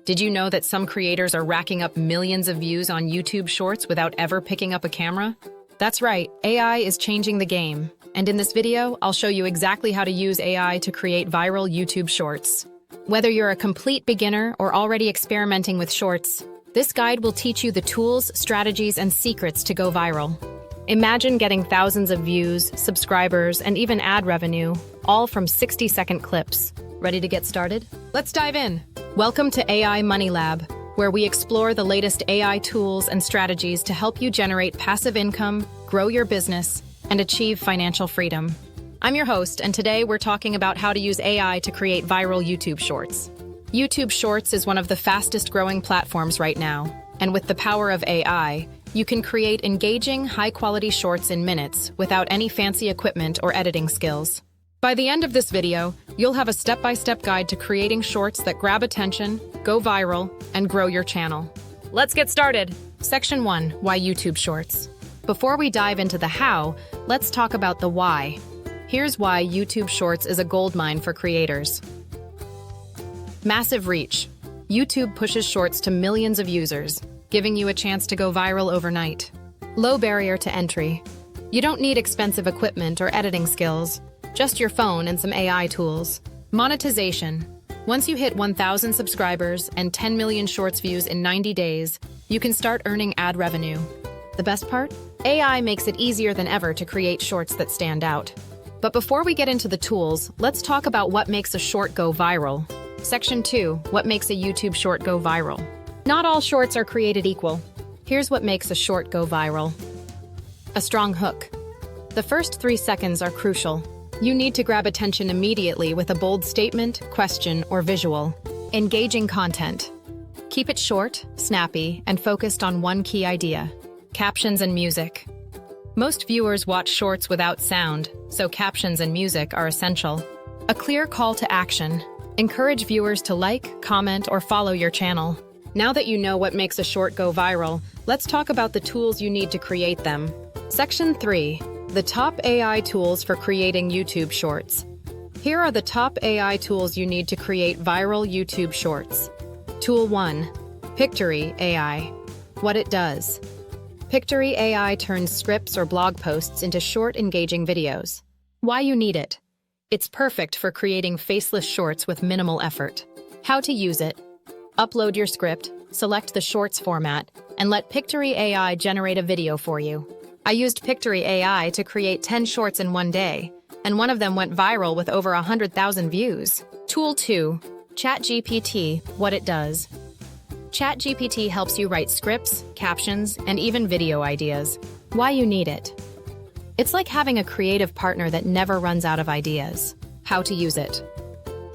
Did you know that some creators are racking up millions of views on YouTube Shorts without ever picking up a camera? That's right, AI is changing the game. And in this video, I'll show you exactly how to use AI to create viral YouTube Shorts. Whether you're a complete beginner or already experimenting with Shorts, this guide will teach you the tools, strategies, and secrets to go viral. Imagine getting thousands of views, subscribers, and even ad revenue, all from 60-second clips. Ready to get started? Let's dive in. Welcome to AI Money Lab, where we explore the latest AI tools and strategies to help you generate passive income, grow your business, and achieve financial freedom. I'm your host, and today we're talking about how to use AI to create viral YouTube Shorts. YouTube Shorts is one of the fastest growing platforms right now, and with the power of AI, you can create engaging, high-quality shorts in minutes without any fancy equipment or editing skills. By the end of this video, you'll have a step-by-step guide to creating shorts that grab attention, go viral, and grow your channel. Let's get started! Section 1. Why YouTube Shorts? Before we dive into the how, let's talk about the why. Here's why YouTube Shorts is a goldmine for creators. Massive reach. YouTube pushes shorts to millions of users, giving you a chance to go viral overnight. Low barrier to entry. You don't need expensive equipment or editing skills, just your phone and some AI tools. Monetization. Once you hit 1,000 subscribers and 10 million shorts views in 90 days, you can start earning ad revenue. The best part? AI makes it easier than ever to create shorts that stand out. But before we get into the tools, let's talk about what makes a short go viral. Section 2. What makes a YouTube short go viral? Not all shorts are created equal. Here's what makes a short go viral. A strong hook. The first 3 seconds are crucial. You need to grab attention immediately with a bold statement, question, or visual. Engaging content. Keep it short, snappy, and focused on one key idea. Captions and music. Most viewers watch shorts without sound, so captions and music are essential. A clear call to action. Encourage viewers to like, comment, or follow your channel. Now that you know what makes a short go viral, let's talk about the tools you need to create them. Section 3. The top AI tools for creating YouTube Shorts. Here are the top AI tools you need to create viral YouTube Shorts. Tool 1. Pictory AI. What it does. Pictory AI turns scripts or blog posts into short, engaging videos. Why you need it. It's perfect for creating faceless shorts with minimal effort. How to use it. Upload your script, select the shorts format, and let Pictory AI generate a video for you. I used Pictory AI to create 10 shorts in one day, and one of them went viral with over 100,000 views. Tool 2. ChatGPT, what it does. ChatGPT helps you write scripts, captions, and even video ideas. Why you need it. It's like having a creative partner that never runs out of ideas. How to use it.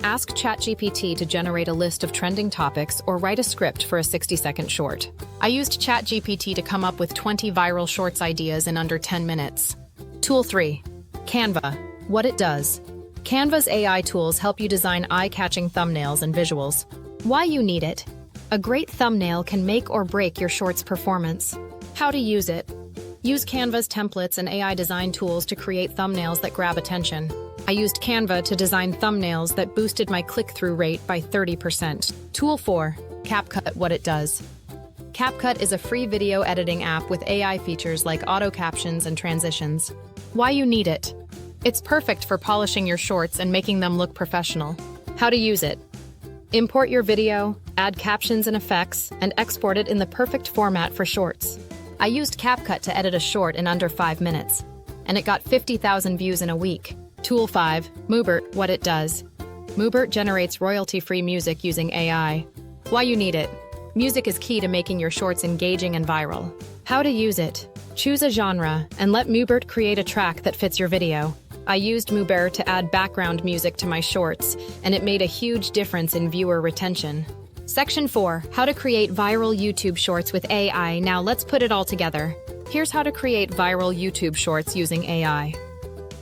Ask ChatGPT to generate a list of trending topics or write a script for a 60-second short. I used ChatGPT to come up with 20 viral shorts ideas in under 10 minutes. Tool 3. Canva. What it does. Canva's AI tools help you design eye-catching thumbnails and visuals. Why you need it. A great thumbnail can make or break your short's performance. How to use it. Use Canva's templates and AI design tools to create thumbnails that grab attention. I used Canva to design thumbnails that boosted my click-through rate by 30%. Tool 4. CapCut, what it does. CapCut is a free video editing app with AI features like auto captions and transitions. Why you need it. It's perfect for polishing your shorts and making them look professional. How to use it. Import your video, add captions and effects, and export it in the perfect format for shorts. I used CapCut to edit a short in under 5 minutes, and it got 50,000 views in a week. Tool 5. Mubert, what it does. Mubert generates royalty-free music using AI. Why you need it. Music is key to making your shorts engaging and viral. How to use it. Choose a genre and let Mubert create a track that fits your video. I used Mubert to add background music to my shorts, and it made a huge difference in viewer retention. Section 4. How to create viral YouTube Shorts with AI. Now let's put it all together. Here's how to create viral YouTube Shorts using AI.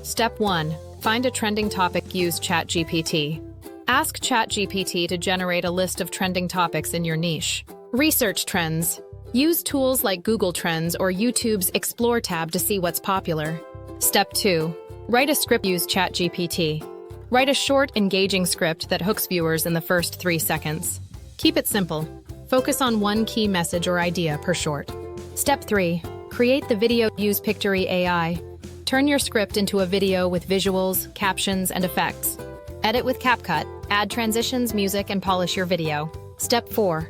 Step 1. Find a trending topic. Use ChatGPT. Ask ChatGPT to generate a list of trending topics in your niche. Research trends. Use tools like Google Trends or YouTube's Explore tab to see what's popular. Step 2. Write a script. Use ChatGPT. Write a short, engaging script that hooks viewers in the first 3 seconds. Keep it simple. Focus on one key message or idea per short. Step 3. Create the video. Use Pictory AI. Turn your script into a video with visuals, captions, and effects. Edit with CapCut, add transitions, music, and polish your video. Step 4.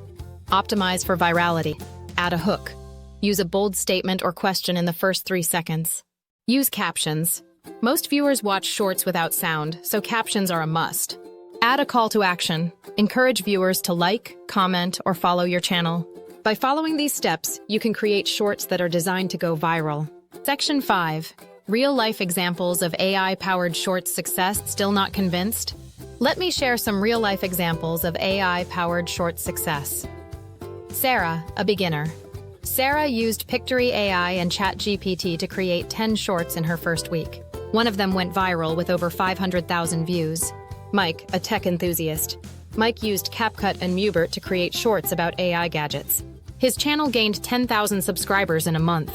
Optimize for virality. Add a hook. Use a bold statement or question in the first 3 seconds. Use captions. Most viewers watch shorts without sound, so captions are a must. Add a call to action. Encourage viewers to like, comment, or follow your channel. By following these steps, you can create shorts that are designed to go viral. Section 5. Real-life examples of AI-powered shorts success. Still not convinced? Let me share some real-life examples of AI-powered short success. Sarah, a beginner. Sarah used Pictory AI and ChatGPT to create 10 shorts in her first week. One of them went viral with over 500,000 views. Mike, a tech enthusiast. Mike used CapCut and Mubert to create shorts about AI gadgets. His channel gained 10,000 subscribers in a month.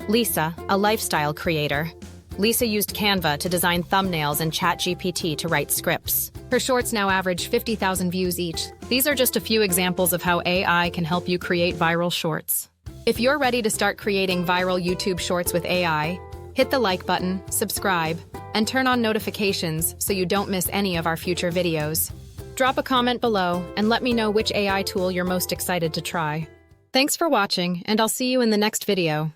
Lisa, a lifestyle creator. Lisa used Canva to design thumbnails and ChatGPT to write scripts. Her shorts now average 50,000 views each. These are just a few examples of how AI can help you create viral shorts. If you're ready to start creating viral YouTube shorts with AI, hit the like button, subscribe, and turn on notifications so you don't miss any of our future videos. Drop a comment below and let me know which AI tool you're most excited to try. Thanks for watching, and I'll see you in the next video.